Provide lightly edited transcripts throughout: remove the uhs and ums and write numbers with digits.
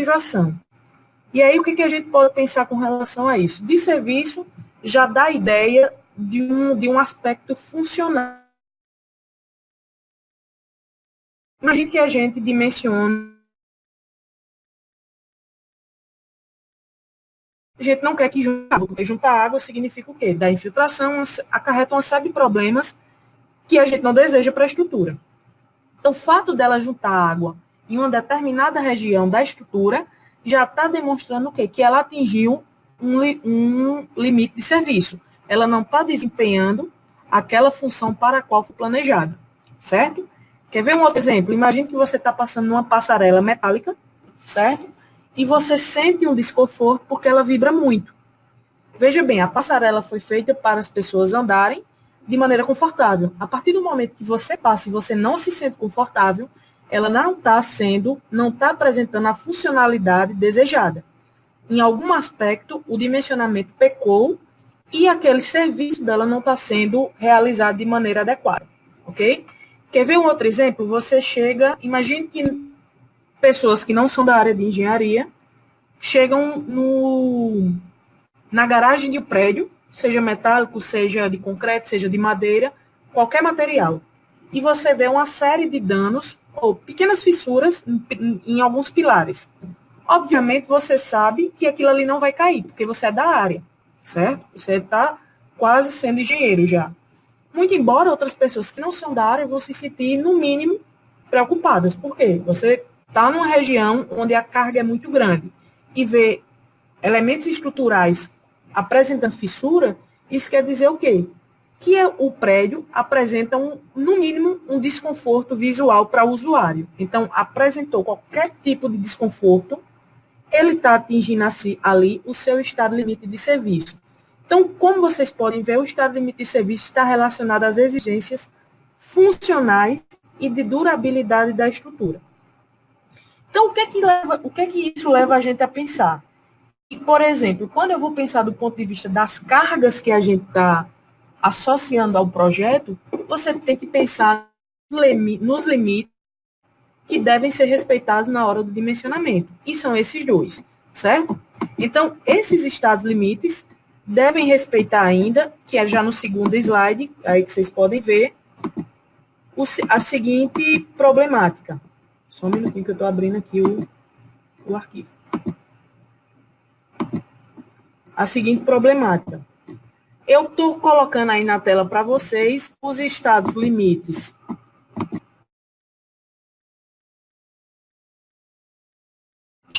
utilização. E aí, o que a gente pode pensar com relação a isso? De serviço, já dá a ideia de um aspecto funcional. Imagine que a gente dimensiona. A gente não quer que junte água, porque juntar água significa o quê? Da infiltração, acarreta uma série de problemas que a gente não deseja para a estrutura. Então, o fato dela juntar água em uma determinada região da estrutura já está demonstrando o quê? Que ela atingiu um limite de serviço. Ela não está desempenhando aquela função para a qual foi planejada, certo? Quer ver um outro exemplo? Imagine que você está passando numa passarela metálica, certo? E você sente um desconforto porque ela vibra muito. Veja bem, a passarela foi feita para as pessoas andarem de maneira confortável. A partir do momento que você passa e você não se sente confortável, ela não está apresentando a funcionalidade desejada. Em algum aspecto, o dimensionamento pecou e aquele serviço dela não está sendo realizado de maneira adequada, ok? Quer ver um outro exemplo? Você chega, imagine que pessoas que não são da área de engenharia chegam na garagem de um prédio, seja metálico, seja de concreto, seja de madeira, qualquer material. E você vê uma série de danos ou pequenas fissuras em alguns pilares. Obviamente, você sabe que aquilo ali não vai cair, porque você é da área, certo? Você está quase sendo engenheiro já. Muito embora outras pessoas que não são da área vão se sentir, no mínimo, preocupadas. Por quê? Você está numa região onde a carga é muito grande e vê elementos estruturais apresentando fissura, isso quer dizer o quê? Que o prédio apresenta, no mínimo, um desconforto visual para o usuário. Então, apresentou qualquer tipo de desconforto, ele está atingindo ali o seu estado limite de serviço. Então, como vocês podem ver, o estado limite de serviço está relacionado às exigências funcionais e de durabilidade da estrutura. Então, o que é que isso leva a gente a pensar? E, por exemplo, quando eu vou pensar do ponto de vista das cargas que a gente está associando ao projeto, você tem que pensar nos limites que devem ser respeitados na hora do dimensionamento. E são esses dois, certo? Então, esses estados limites devem respeitar ainda, que é já no segundo slide, aí que vocês podem ver, a seguinte problemática. Só um minutinho que eu estou abrindo aqui o arquivo. A seguinte problemática. Eu estou colocando aí na tela para vocês os estados limites.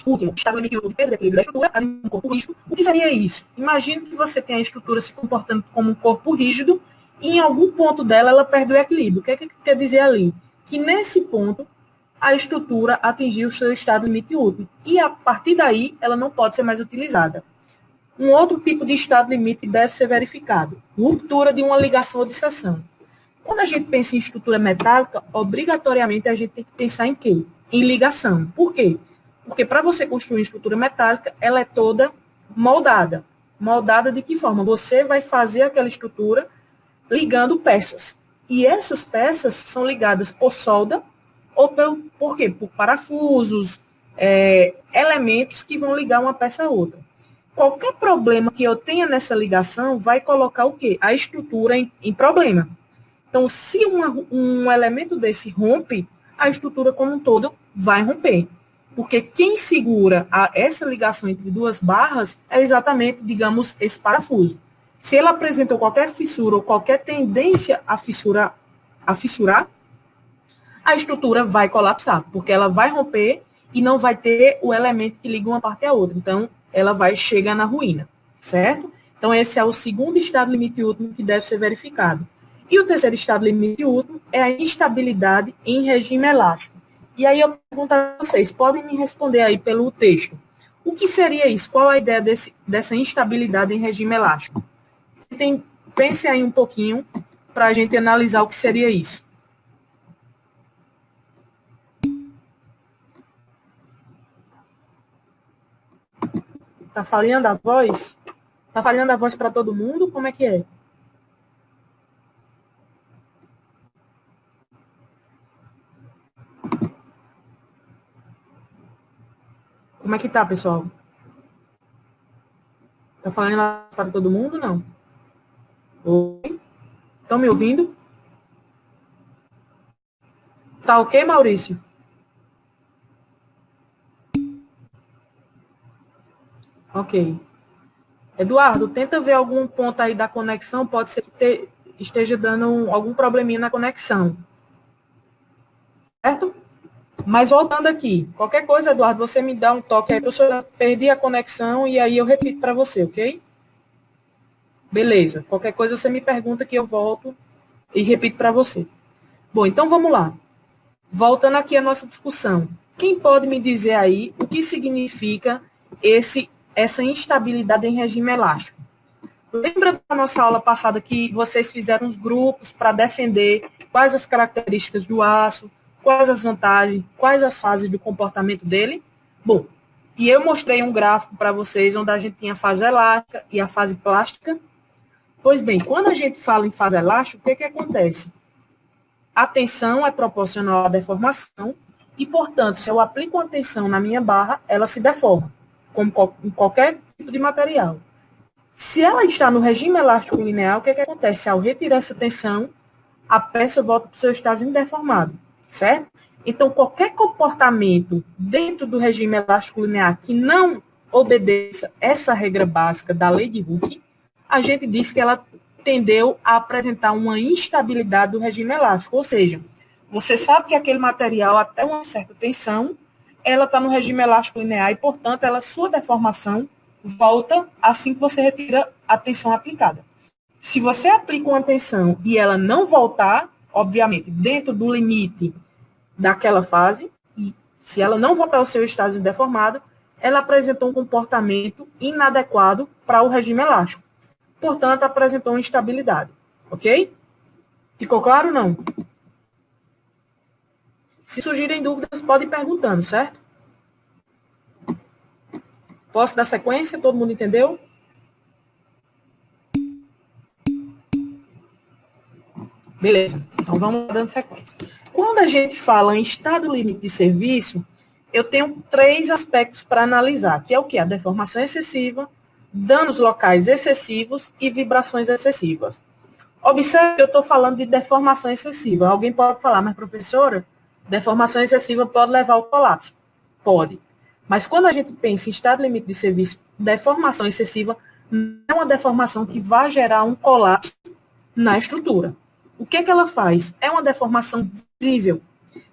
Último, estado limite de perda, equilíbrio da estrutura, um corpo rígido. O que seria isso? Imagine que você tem a estrutura se comportando como um corpo rígido e em algum ponto dela ela perde o equilíbrio. O que é que quer dizer ali? Que nesse ponto a estrutura atingiu o seu estado limite último. E a partir daí ela não pode ser mais utilizada. Um outro tipo de estado limite deve ser verificado. Ruptura de uma ligação ou de seção. Quando a gente pensa em estrutura metálica, obrigatoriamente a gente tem que pensar em quê? Em ligação. Por quê? Porque para você construir uma estrutura metálica, ela é toda moldada. Moldada de que forma? Você vai fazer aquela estrutura ligando peças. E essas peças são ligadas por solda ou por quê? Por parafusos, elementos que vão ligar uma peça a outra. Qualquer problema que eu tenha nessa ligação vai colocar o quê? A estrutura em problema. Então, se um elemento desse rompe, a estrutura como um todo vai romper. Porque quem segura essa ligação entre duas barras é exatamente, digamos, esse parafuso. Se ele apresentou qualquer fissura ou qualquer tendência a fissurar, a estrutura vai colapsar, porque ela vai romper e não vai ter o elemento que liga uma parte à outra. Então, ela vai chegar na ruína, certo? Então, esse é o segundo estado limite último que deve ser verificado. E o terceiro estado limite último é a instabilidade em regime elástico. E aí eu pergunto a vocês, podem me responder aí pelo texto. O que seria isso? Qual a ideia dessa instabilidade em regime elástico? Pense aí um pouquinho para a gente analisar o que seria isso. Tá falhando a voz? Tá falhando a voz para todo mundo? Como é que é? Como é que tá, pessoal? Tá falando lá para todo mundo, não? Oi? Estão me ouvindo? Tá ok, Maurício? Ok. Eduardo, tenta ver algum ponto aí da conexão, pode ser que esteja dando algum probleminha na conexão. Certo? Mas voltando aqui, qualquer coisa, Eduardo, você me dá um toque aí, eu perdi a conexão e aí eu repito para você, ok? Beleza. Qualquer coisa você me pergunta que eu volto e repito para você. Bom, então vamos lá. Voltando aqui à nossa discussão. Quem pode me dizer aí o que significa essa instabilidade em regime elástico? Lembra da nossa aula passada que vocês fizeram os grupos para defender quais as características do aço, quais as vantagens, quais as fases do comportamento dele? Bom, e eu mostrei um gráfico para vocês onde a gente tinha a fase elástica e a fase plástica. Pois bem, quando a gente fala em fase elástica, o que acontece? A tensão é proporcional à deformação e, portanto, se eu aplico uma tensão na minha barra, ela se deforma, como em qualquer tipo de material. Se ela está no regime elástico linear, o que acontece? Ao retirar essa tensão, a peça volta para o seu estágio indeformado, certo? Então, qualquer comportamento dentro do regime elástico linear que não obedeça essa regra básica da lei de Hooke, a gente diz que ela tendeu a apresentar uma instabilidade do regime elástico, ou seja, você sabe que aquele material, até uma certa tensão, ela está no regime elástico linear e, portanto, sua deformação volta assim que você retira a tensão aplicada. Se você aplica uma tensão e ela não voltar, obviamente, dentro do limite daquela fase, e se ela não voltar ao seu estágio deformado, ela apresentou um comportamento inadequado para o regime elástico. Portanto, apresentou instabilidade. Ok? Ficou claro ou não? Se surgirem dúvidas, pode ir perguntando, certo? Posso dar sequência? Todo mundo entendeu? Beleza. Então, vamos dando sequência. Quando a gente fala em estado limite de serviço, eu tenho 3 aspectos para analisar, que é o que? A deformação excessiva, danos locais excessivos e vibrações excessivas. Observe que eu estou falando de deformação excessiva. Alguém pode falar, mas professora, deformação excessiva pode levar ao colapso? Pode. Mas quando a gente pensa em estado limite de serviço, deformação excessiva não é uma deformação que vai gerar um colapso na estrutura. O que ela faz? É uma deformação visível.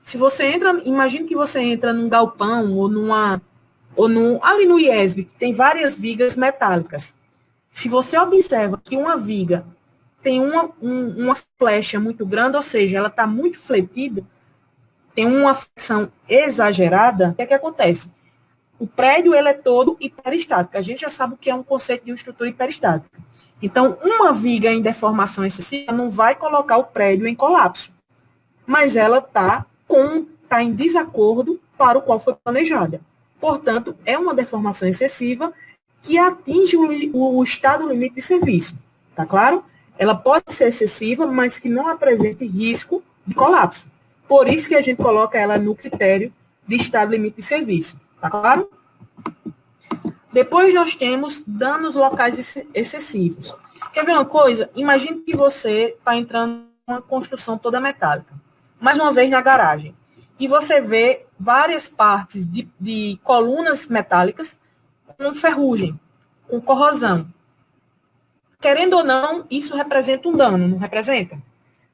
Se você entra, imagine que você entra num galpão ali no IESB, que tem várias vigas metálicas. Se você observa que uma viga tem uma flecha muito grande, ou seja, ela está muito fletida, tem uma flexão exagerada, o que acontece? O prédio ele é todo hiperestático. A gente já sabe o que é um conceito de uma estrutura hiperestática. Então, uma viga em deformação excessiva não vai colocar o prédio em colapso, mas ela está em desacordo para o qual foi planejada. Portanto, é uma deformação excessiva que atinge o estado limite de serviço. Tá claro? Ela pode ser excessiva, mas que não apresente risco de colapso. Por isso que a gente coloca ela no critério de estado limite de serviço. Tá claro? Depois nós temos danos locais excessivos. Quer ver uma coisa? Imagine que você está entrando numa construção toda metálica. Mais uma vez na garagem. E você vê várias partes de colunas metálicas com ferrugem, com corrosão. Querendo ou não, isso representa um dano, não representa?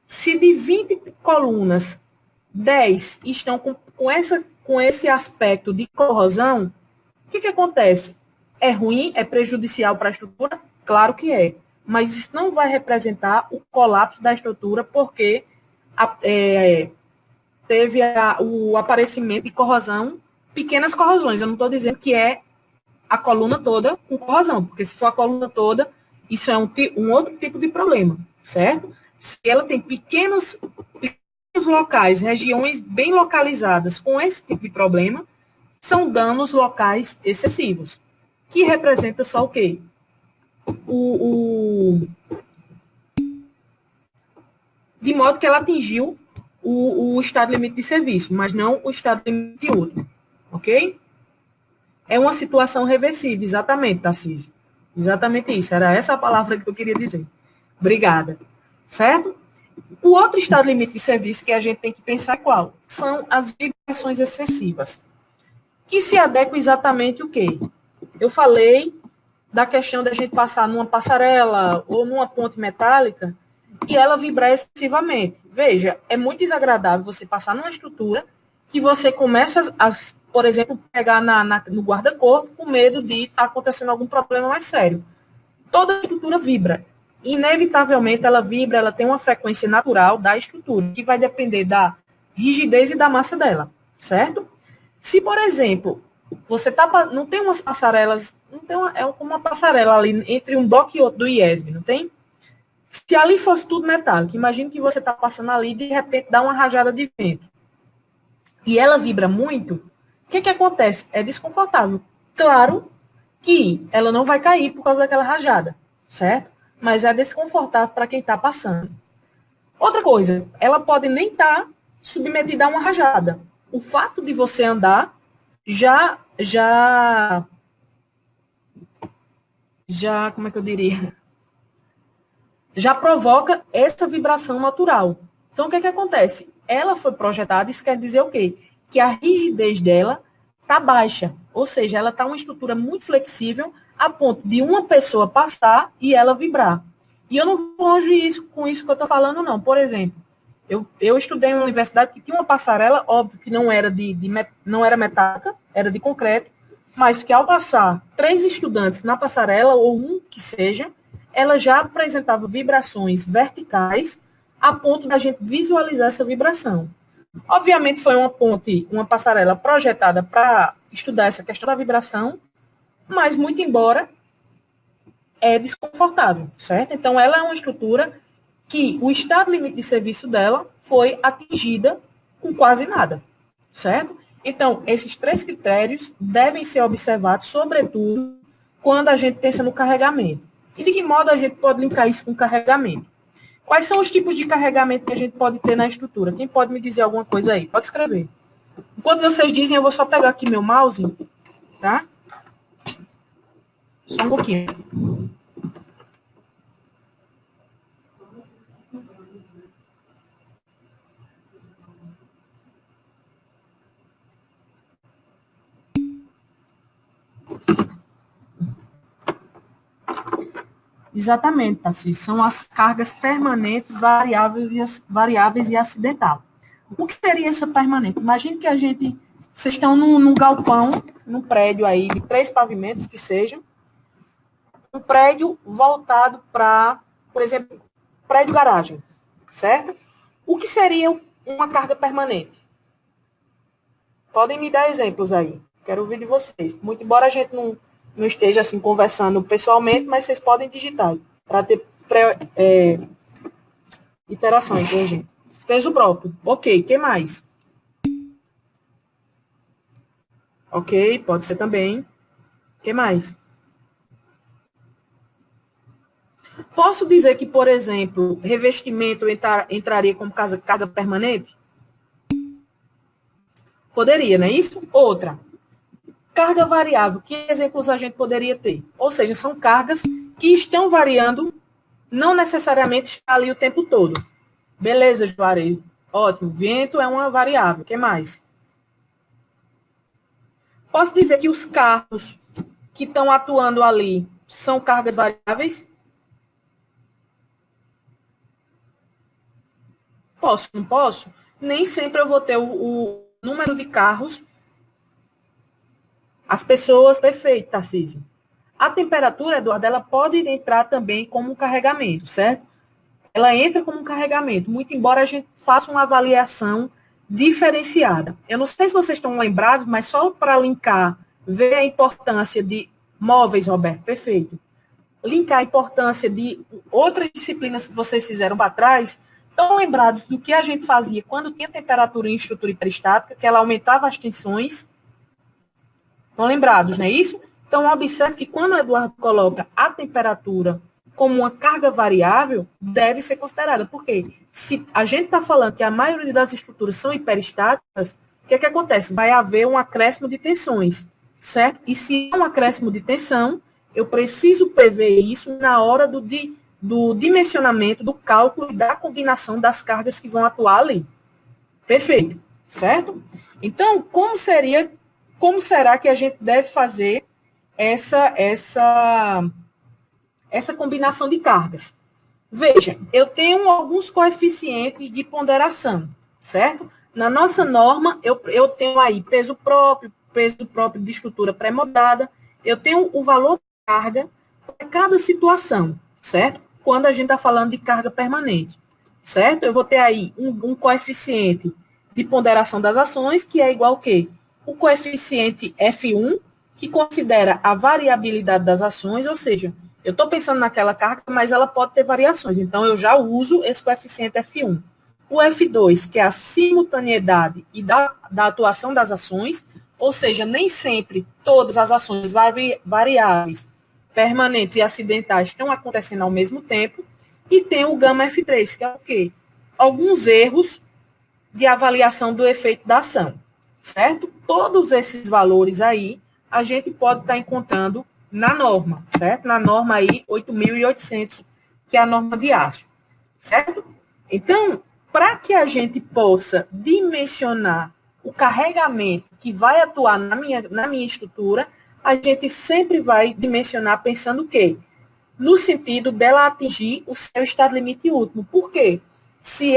Se de 20 colunas, 10 estão com esse aspecto de corrosão, o que acontece? É ruim? É prejudicial para a estrutura? Claro que é. Mas isso não vai representar o colapso da estrutura porque teve o aparecimento de corrosão, pequenas corrosões. Eu não estou dizendo que é a coluna toda com corrosão, porque se for a coluna toda, isso é um outro tipo de problema, certo? Se ela tem pequenos locais, regiões bem localizadas com esse tipo de problema, são danos locais excessivos, que representa só o quê? De modo que ela atingiu o estado limite de serviço, mas não o estado limite de outro, ok? É uma situação reversível, exatamente, Tarcísio. Exatamente isso, era essa a palavra que eu queria dizer. Obrigada. Certo? O outro estado limite de serviço que a gente tem que pensar é qual? São as vibrações excessivas, que se adequam exatamente o quê? Eu falei da questão da gente passar numa passarela ou numa ponte metálica e ela vibrar excessivamente. Veja, é muito desagradável você passar numa estrutura que você começa por exemplo, pegar no guarda-corpo com medo de estar acontecendo algum problema mais sério. Toda estrutura vibra. Inevitavelmente ela vibra, ela tem uma frequência natural da estrutura, que vai depender da rigidez e da massa dela, certo? Se, por exemplo, você não tem umas passarelas, não tem como uma passarela ali entre um bloco e outro do IESB, não tem? Se ali fosse tudo metálico, imagine que você está passando ali e de repente dá uma rajada de vento. E ela vibra muito, o que acontece? É desconfortável. Claro que ela não vai cair por causa daquela rajada, certo? Mas é desconfortável para quem está passando. Outra coisa, ela pode nem estar submetida a uma rajada. O fato de você andar como é que eu diria? Já provoca essa vibração natural. Então, o que acontece? Ela foi projetada, isso quer dizer o quê? Que a rigidez dela está baixa. Ou seja, ela está uma estrutura muito flexível a ponto de uma pessoa passar e ela vibrar. E eu não vou longe com isso que eu estou falando, não. Por exemplo, eu estudei em uma universidade que tinha uma passarela, óbvio que não era não era metálica, era de concreto, mas que ao passar 3 estudantes na passarela, ou um que seja, ela já apresentava vibrações verticais a ponto da gente visualizar essa vibração. Obviamente foi uma passarela projetada para estudar essa questão da vibração, mas muito embora é desconfortável, certo? Então ela é uma estrutura que o estado limite de serviço dela foi atingida com quase nada, certo? Então, esses 3 critérios devem ser observados, sobretudo, quando a gente pensa no carregamento. E de que modo a gente pode linkar isso com carregamento? Quais são os tipos de carregamento que a gente pode ter na estrutura? Quem pode me dizer alguma coisa aí? Pode escrever. Enquanto vocês dizem, eu vou só pegar aqui meu mouse, tá? Só um pouquinho. Exatamente, Tarcísio. São as cargas permanentes, variáveis e acidentais. O que seria essa permanente? Imagine que vocês estão num galpão, num prédio aí de 3 pavimentos que seja, um prédio voltado para, por exemplo, prédio garagem, certo? O que seria uma carga permanente? Podem me dar exemplos aí. Quero ouvir de vocês. Muito embora a gente não esteja assim conversando pessoalmente, mas vocês podem digitar para ter interações, né, gente? Peso próprio. Ok, o que mais? Ok, pode ser também. O que mais? Posso dizer que, por exemplo, revestimento entraria como carga permanente? Poderia, não é isso? Outra. Carga variável. Que exemplos a gente poderia ter? Ou seja, são cargas que estão variando, não necessariamente está ali o tempo todo. Beleza, Juarez. Ótimo. Vento é uma variável. O que mais? Posso dizer que os carros que estão atuando ali são cargas variáveis? Posso, não posso? Nem sempre eu vou ter o número de carros. As pessoas, perfeito, Tarcísio. A temperatura, Eduardo, ela pode entrar também como um carregamento, certo? Ela entra como um carregamento, muito embora a gente faça uma avaliação diferenciada. Eu não sei se vocês estão lembrados, mas só para linkar, ver a importância de móveis, Roberto, perfeito. Linkar a importância de outras disciplinas que vocês fizeram para trás, estão lembrados do que a gente fazia quando tinha temperatura em estrutura hiperestática, que ela aumentava as tensões. Estão lembrados, não é isso? Então, observe que quando o Eduardo coloca a temperatura como uma carga variável, deve ser considerada. Por quê? Se a gente está falando que a maioria das estruturas são hiperestáticas, o que acontece? Vai haver um acréscimo de tensões. certo? E se há um acréscimo de tensão, eu preciso prever isso na hora do dimensionamento, do cálculo e da combinação das cargas que vão atuar ali. Perfeito, certo? Então, como será que a gente deve fazer essa combinação de cargas? Veja, eu tenho alguns coeficientes de ponderação, certo? Na nossa norma, eu tenho aí peso próprio de estrutura pré-moldada, eu tenho o valor de carga para cada situação, certo? Quando a gente está falando de carga permanente, certo? Eu vou ter aí um coeficiente de ponderação das ações, que é igual ao quê? O coeficiente F1, que considera a variabilidade das ações, ou seja, eu estou pensando naquela carga, mas ela pode ter variações. Então, eu já uso esse coeficiente F1. O F2, que é a simultaneidade e da atuação das ações, ou seja, nem sempre todas as ações variáveis, permanentes e acidentais estão acontecendo ao mesmo tempo. E tem o gama F3, que é o quê? Alguns erros de avaliação do efeito da ação, certo? Todos esses valores aí, a gente pode estar encontrando na norma, certo? Na norma aí, 8.800, que é a norma de aço, certo? Então, para que a gente possa dimensionar o carregamento que vai atuar na minha estrutura, a gente sempre vai dimensionar pensando o quê? No sentido dela atingir o seu estado limite último. Por quê? Se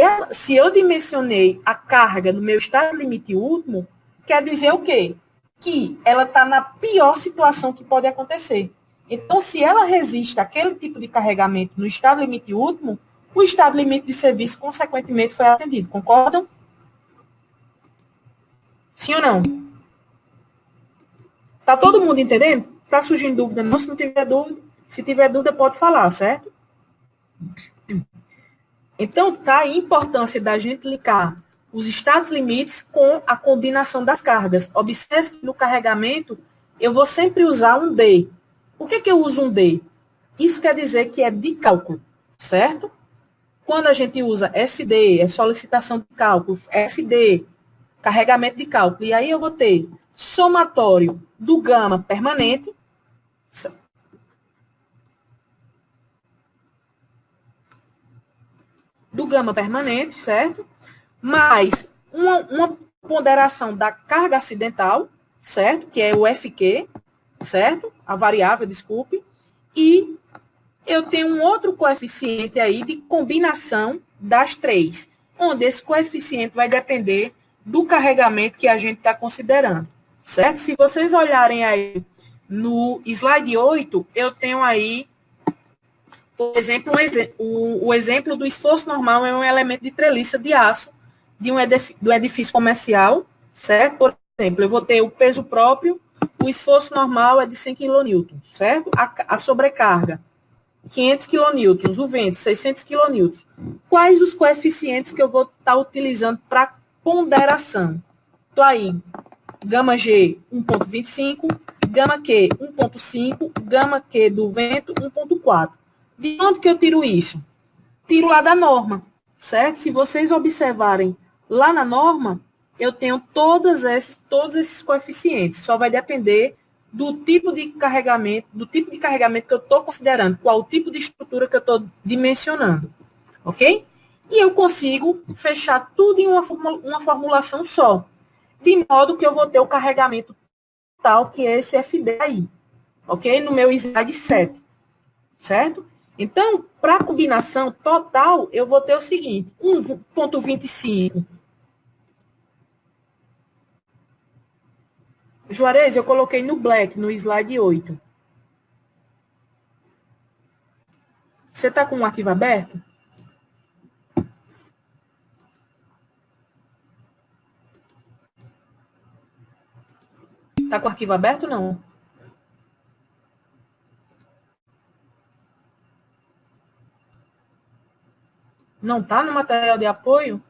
eu dimensionei a carga no meu estado limite último, quer dizer o quê? Que ela está na pior situação que pode acontecer. Então, se ela resiste àquele tipo de carregamento no estado limite último, o estado limite de serviço, consequentemente, foi atendido. Concordam? Sim ou não? Está todo mundo entendendo? Está surgindo dúvida? Não, se não tiver dúvida. Se tiver dúvida, pode falar, certo? Então, tá a importância da gente linkar os estados limites com a combinação das cargas. Observe que no carregamento, eu vou sempre usar um D. Por que eu uso um D? Isso quer dizer que é de cálculo, certo? Quando a gente usa SD, é solicitação de cálculo, FD, carregamento de cálculo, e aí eu vou ter somatório do gama permanente, certo? Mais uma ponderação da carga acidental, certo? Que é o FQ, certo? A variável, desculpe. E eu tenho um outro coeficiente aí de combinação das três, onde esse coeficiente vai depender do carregamento que a gente está considerando, certo? Se vocês olharem aí no slide 8, eu tenho aí, por exemplo, o exemplo do esforço normal é um elemento de treliça de aço do edifício comercial, certo? Por exemplo, eu vou ter o peso próprio, o esforço normal é de 100 kN, certo? A sobrecarga, 500 kN, o vento, 600 kN. Quais os coeficientes que eu vou estar utilizando para ponderação? Estou aí, gama G 1,25, gama Q 1,5, gama Q do vento 1,4. De onde que eu tiro isso? Tiro lá da norma, certo? Se vocês observarem lá na norma, eu tenho todos esses coeficientes. Só vai depender do tipo de carregamento que eu estou considerando, qual o tipo de estrutura que eu estou dimensionando, ok? E eu consigo fechar tudo em uma formulação só, de modo que eu vou ter o carregamento total, que é esse FD aí, ok? No meu slide 7, certo? Então, para a combinação total, eu vou ter o seguinte, 1,25. Juarez, eu coloquei no black, no slide 8. Você está com o arquivo aberto? Está com o arquivo aberto, não? Não está no material de apoio?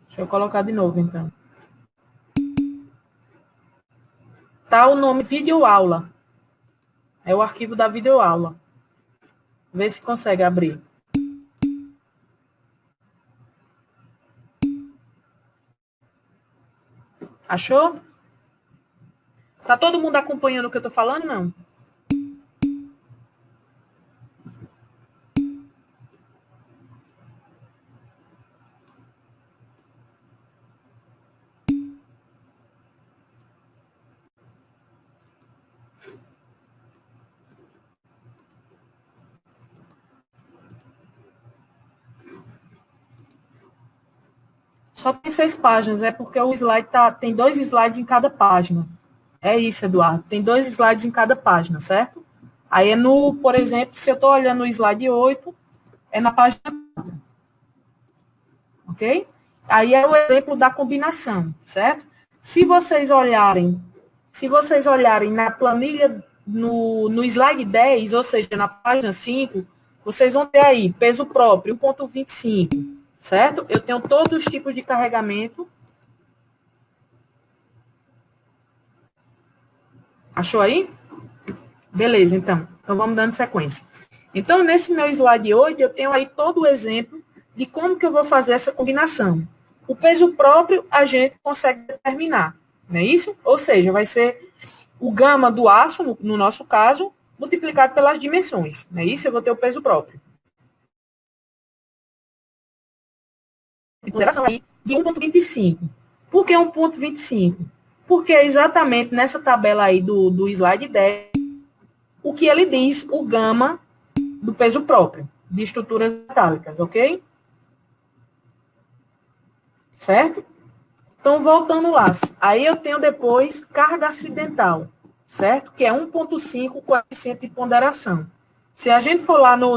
Deixa eu colocar de novo, então. Tá o nome videoaula. É o arquivo da videoaula. Vê se consegue abrir. Achou? Tá todo mundo acompanhando o que eu tô falando, não? Só tem 6 páginas, é porque o slide tem 2 slides em cada página. É isso, Eduardo. Tem 2 slides em cada página, certo? Aí é no, por exemplo, se eu estou olhando o slide 8, é na página 4, ok? Aí é o exemplo da combinação, certo? Se vocês olharem na planilha, no slide 10, ou seja, na página 5, vocês vão ter aí peso próprio, 1,25, certo? Eu tenho todos os tipos de carregamento. Achou aí? Beleza, então. Então, vamos dando sequência. Então, nesse meu slide 8, eu tenho aí todo o exemplo de como que eu vou fazer essa combinação. O peso próprio, a gente consegue determinar, não é isso? Ou seja, vai ser o gama do aço, no nosso caso, multiplicado pelas dimensões, não é isso? Eu vou ter o peso próprio. De ponderação aí de 1,25. Por que 1,25? Porque é exatamente nessa tabela aí do slide 10, o que ele diz, o gama do peso próprio, de estruturas metálicas, ok? Certo? Então, voltando lá. Aí eu tenho depois carga acidental, certo? Que é 1,5 coeficiente de ponderação. Se a gente for lá na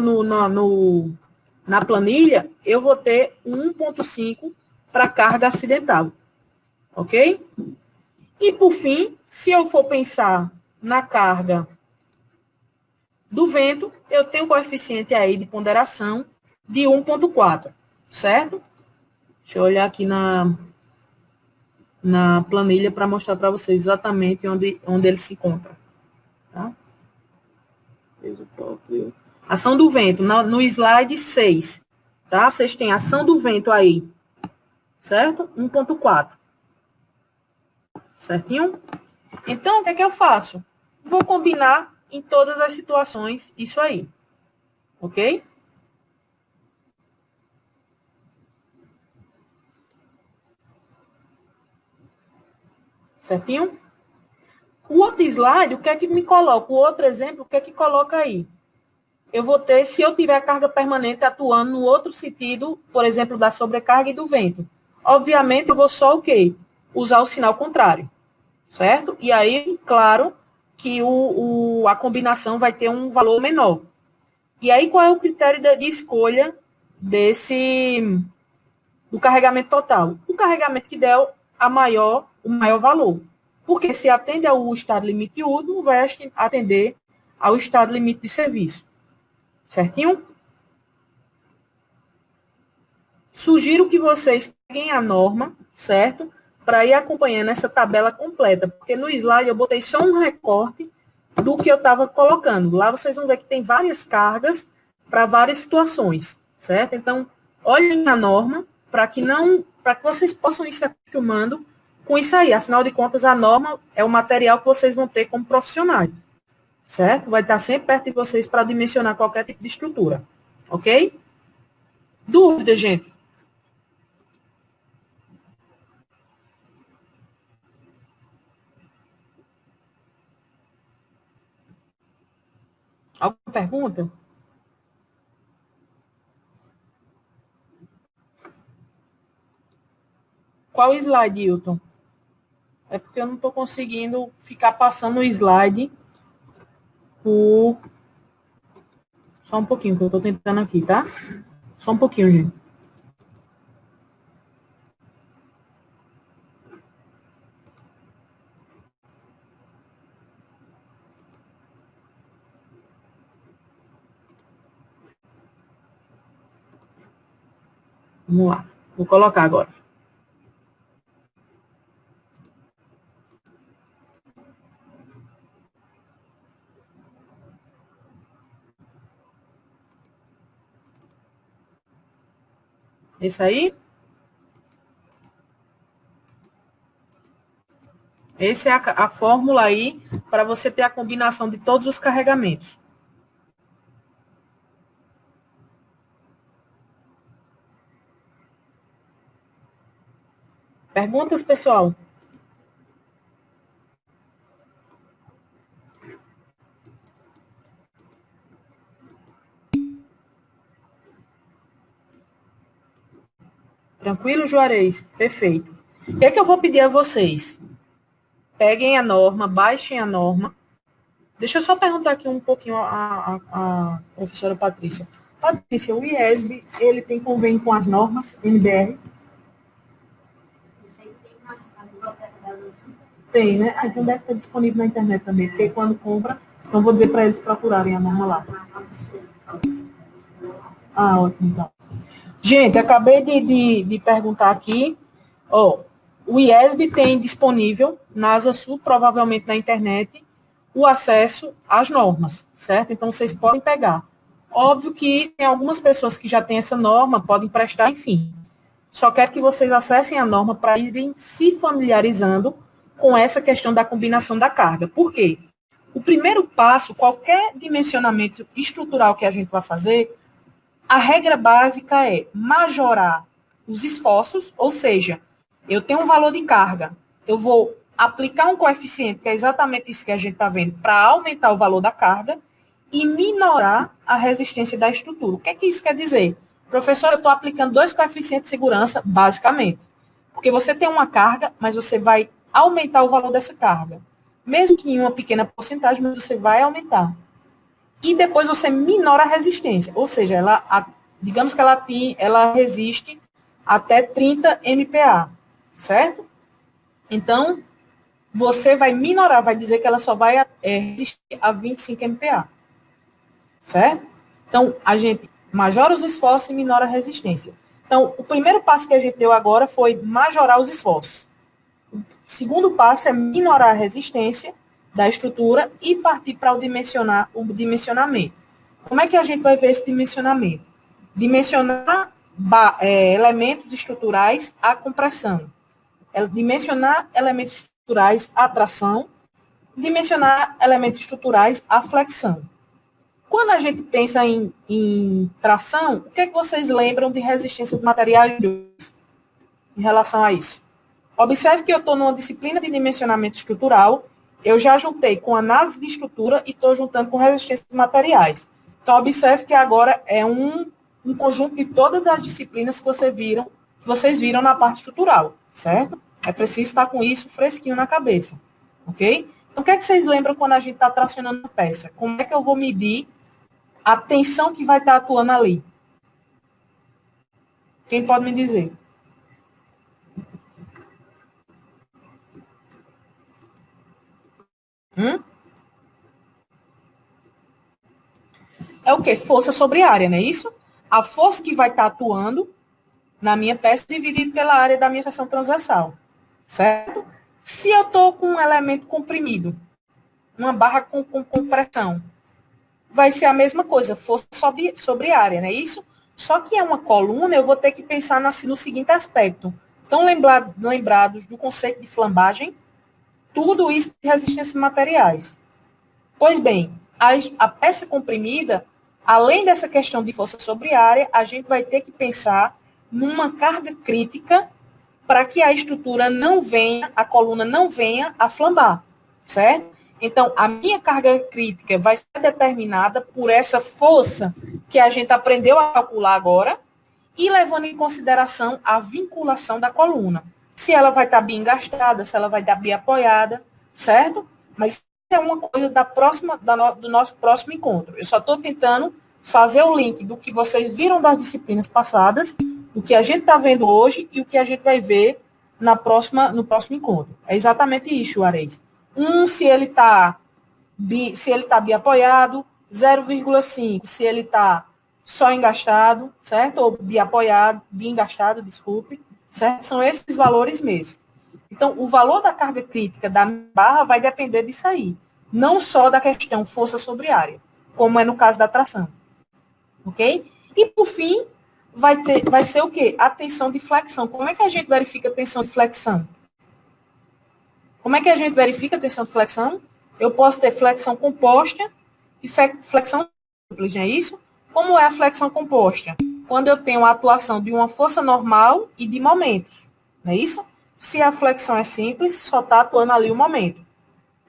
planilha, eu vou ter 1,5 para carga acidental, ok? E, por fim, se eu for pensar na carga do vento, eu tenho um coeficiente aí de ponderação de 1,4, certo? Deixa eu olhar aqui na planilha para mostrar para vocês exatamente onde ele se encontra. Tá? Ação do vento, no slide 6. Tá? Vocês têm ação do vento aí, certo? 1,4. Certinho? Então, o que é que eu faço? Vou combinar em todas as situações isso aí. Ok? Certinho? O outro slide, o que é que me coloca? O outro exemplo, o que é que coloca aí? Eu vou ter, se eu tiver carga permanente atuando no outro sentido, por exemplo, da sobrecarga e do vento. Obviamente, eu vou só o quê? Usar o sinal contrário, certo? E aí, claro, que a combinação vai ter um valor menor. E aí, qual é o critério de escolha do carregamento total? O carregamento que der o maior valor. Porque se atende ao estado limite útil, vai atender ao estado limite de serviço. Certinho? Sugiro que vocês peguem a norma, certo? Para ir acompanhando essa tabela completa, porque no slide eu botei só um recorte do que eu estava colocando. Lá vocês vão ver que tem várias cargas para várias situações, certo? Então, olhem a norma para que vocês possam ir se acostumando com isso aí. Afinal de contas, a norma é o material que vocês vão ter como profissionais, certo? Vai estar sempre perto de vocês para dimensionar qualquer tipo de estrutura, ok? Dúvida, gente? Alguma pergunta? Qual slide, Hilton? É porque eu não estou conseguindo ficar passando o slide por... Só um pouquinho, que eu estou tentando aqui, tá? Só um pouquinho, gente. Vamos lá. Vou colocar agora. Esse aí? Essa é a fórmula aí para você ter a combinação de todos os carregamentos. Perguntas, pessoal? Tranquilo, Juarez? Perfeito. O que é que eu vou pedir a vocês? Peguem a norma, baixem a norma. Deixa eu só perguntar aqui um pouquinho a professora Patrícia. Patrícia, o IESB, ele tem convênio com as normas NBR? Tem, né? Ah, então deve estar disponível na internet também, porque quando compra, então vou dizer para eles procurarem a norma lá. Ah, ótimo, então. Gente, acabei de perguntar aqui, ó, o IESB tem disponível na Asa Sul, provavelmente na internet, o acesso às normas, certo? Então, vocês podem pegar. Óbvio que tem algumas pessoas que já têm essa norma, podem prestar, enfim. Só quero que vocês acessem a norma para irem se familiarizando com essa questão da combinação da carga. Por quê? O primeiro passo, qualquer dimensionamento estrutural que a gente vai fazer, a regra básica é majorar os esforços, ou seja, eu tenho um valor de carga, eu vou aplicar um coeficiente, que é exatamente isso que a gente está vendo, para aumentar o valor da carga, e minorar a resistência da estrutura. O que é que isso quer dizer? Professor, eu estou aplicando 2 coeficientes de segurança, basicamente. Porque você tem uma carga, mas você vai aumentar o valor dessa carga. Mesmo que em uma pequena porcentagem, mas você vai aumentar. E depois você minora a resistência. Ou seja, digamos que ela resiste até 30 MPa, certo? Então, você vai minorar, vai dizer que ela só vai resistir a 25 MPa. Certo? Então, a gente majora os esforços e minora a resistência. Então, o primeiro passo que a gente deu agora foi majorar os esforços. O segundo passo é minorar a resistência da estrutura e partir para o dimensionamento. Como é que a gente vai ver esse dimensionamento? Dimensionar elementos estruturais à compressão. Dimensionar elementos estruturais à tração. Dimensionar elementos estruturais à flexão. Quando a gente pensa em tração, o que é que vocês lembram de resistência de materiais em relação a isso? Observe que eu estou numa disciplina de dimensionamento estrutural, eu já juntei com análise de estrutura e estou juntando com resistência de materiais. Então, observe que agora é um conjunto de todas as disciplinas que vocês viram na parte estrutural, certo? É preciso estar com isso fresquinho na cabeça, ok? Então, o que é que vocês lembram quando a gente está tracionando a peça? Como é que eu vou medir a tensão que vai estar atuando ali? Quem pode me dizer? É o quê? Força sobre área, não é isso? A força que vai estar atuando na minha peça dividida pela área da minha seção transversal, certo? Se eu estou com um elemento comprimido, uma barra com compressão, vai ser a mesma coisa, força sobre área, não é isso? Só que é uma coluna, eu vou ter que pensar no seguinte aspecto. Estão lembrados do conceito de flambagem? Tudo isso de resistência de materiais. Pois bem, a peça comprimida, além dessa questão de força sobre área, a gente vai ter que pensar numa carga crítica para que a estrutura não venha, a coluna não venha a flambar, certo? Então, a minha carga crítica vai ser determinada por essa força que a gente aprendeu a calcular agora e levando em consideração a vinculação da coluna. Se ela vai estar bem engastada, se ela vai estar bem apoiada, certo? Mas isso é uma coisa do nosso próximo encontro. Eu só estou tentando fazer o link do que vocês viram das disciplinas passadas, do que a gente está vendo hoje e o que a gente vai ver no próximo encontro. É exatamente isso, Juarez. Se ele está bem apoiado, 0,5 se ele está só engastado, certo? Ou bem apoiado, bem engastado, desculpe, certo? São esses valores mesmo. Então, o valor da carga crítica da barra vai depender disso aí. Não só da questão força sobre área, como é no caso da tração. Ok? E, por fim, vai ser o quê? A tensão de flexão. Como é que a gente verifica a tensão de flexão? Como é que a gente verifica a tensão de flexão? Eu posso ter flexão composta e flexão simples, não é isso? Como é a flexão composta? Quando eu tenho a atuação de uma força normal e de momentos, não é isso? Se a flexão é simples, só está atuando ali o momento,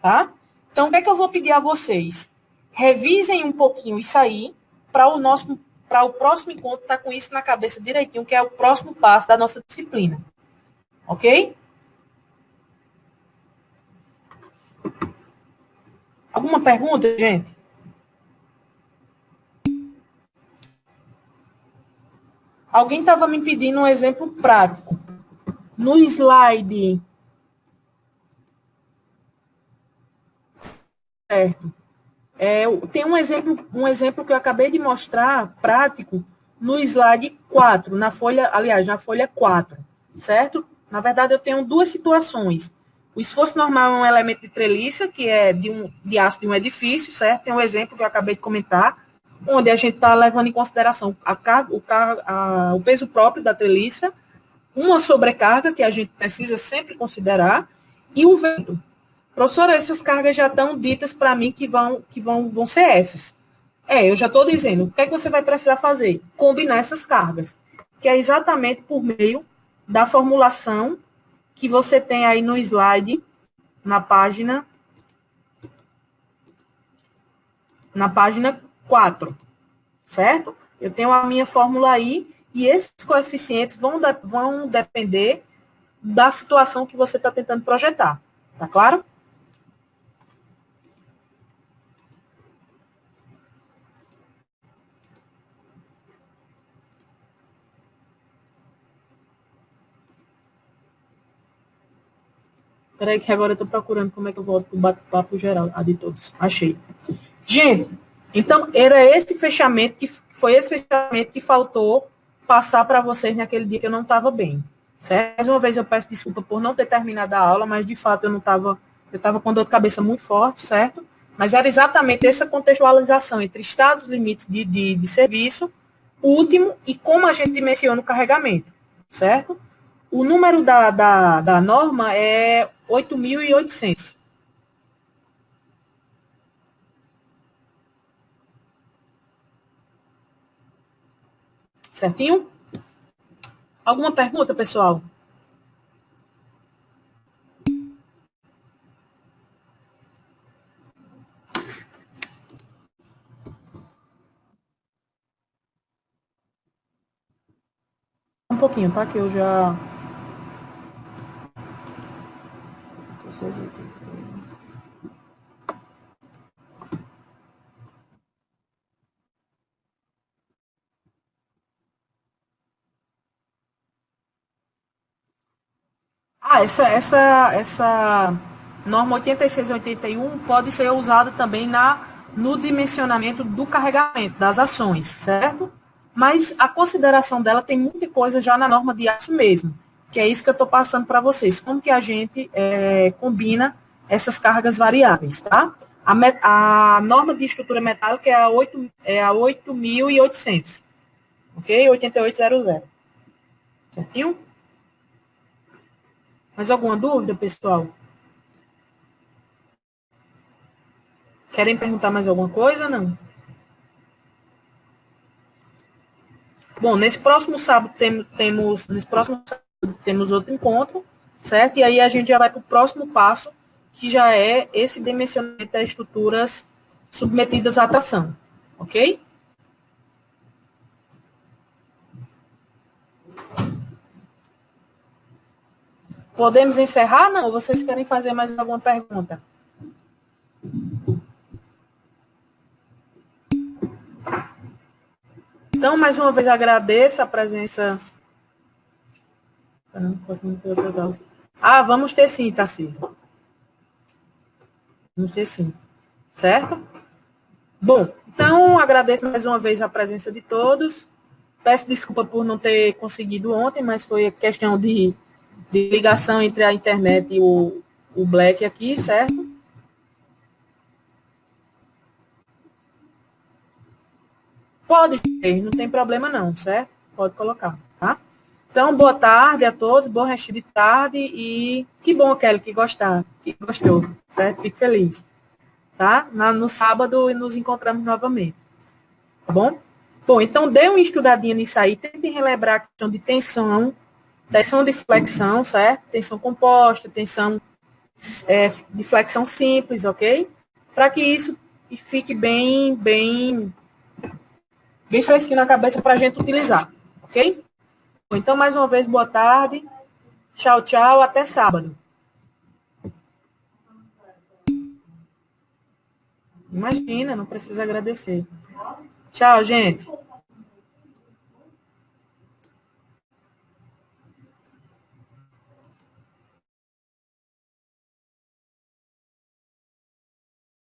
tá? Então, o que é que eu vou pedir a vocês? Revisem um pouquinho isso aí, para o próximo encontro estar com isso na cabeça direitinho, que é o próximo passo da nossa disciplina. Ok? Alguma pergunta, gente? Alguém estava me pedindo um exemplo prático. No slide. Certo. Tem um exemplo que eu acabei de mostrar, prático, no slide 4, na folha 4, certo? Na verdade, eu tenho duas situações. O esforço normal é um elemento de treliça, que é de aço de um edifício, certo? Tem um exemplo que eu acabei de comentar, onde a gente está levando em consideração o peso próprio da treliça, uma sobrecarga, que a gente precisa sempre considerar, e o vento. Professora, essas cargas já estão ditas para mim vão ser essas. Eu já estou dizendo. O que é que você vai precisar fazer? Combinar essas cargas, que é exatamente por meio da formulação que você tem aí no slide, na página 4, certo? Eu tenho a minha fórmula aí, e esses coeficientes vão depender da situação que você está tentando projetar. Tá claro? Peraí que agora eu estou procurando como é que eu volto para o bate-papo geral, a de todos. Achei. Gente, então era esse fechamento foi esse fechamento que faltou passar para vocês naquele dia que eu não estava bem. Certo? Mais uma vez eu peço desculpa por não ter terminado a aula, mas de fato eu estava com dor de cabeça muito forte, certo? Mas era exatamente essa contextualização entre estados limites de serviço, último e como a gente dimensiona o carregamento, certo? O número da norma é 8.800. Certinho? Alguma pergunta, pessoal? Um pouquinho, tá? Que eu já. Essa norma 86 e 81 pode ser usada também no dimensionamento do carregamento, das ações, certo? Mas a consideração dela tem muita coisa já na norma de aço mesmo, que é isso que eu estou passando para vocês. Como que a gente combina essas cargas variáveis, tá? A norma de estrutura metálica é a 8.800, ok? 8800. Certinho? Mais alguma dúvida, pessoal? Querem perguntar mais alguma coisa? Não? Bom, nesse próximo sábado temos outro encontro, certo? E aí a gente já vai para o próximo passo, que já é esse dimensionamento das estruturas submetidas à atração, ok? Podemos encerrar, não? Ou vocês querem fazer mais alguma pergunta? Então, mais uma vez, agradeço a presença. Vamos ter sim, Tarcísio. Vamos ter sim. Certo? Bom, então, agradeço mais uma vez a presença de todos. Peço desculpa por não ter conseguido ontem, mas foi questão de ligação entre a internet e o Black aqui, certo? Pode ter, não tem problema não, certo? Pode colocar, tá? Então, boa tarde a todos, bom resto de tarde e que bom, Kelly, que gostou, certo? Fico feliz, tá? No sábado nos encontramos novamente, tá bom? Bom, então dê uma estudadinha nisso aí, tentem relembrar a questão de tensão de flexão, certo? Tensão composta, tensão de flexão simples, ok? Para que isso fique bem fresquinho na cabeça para a gente utilizar, ok? Então, mais uma vez, boa tarde. Tchau, tchau. Até sábado. Imagina, não precisa agradecer. Tchau, gente.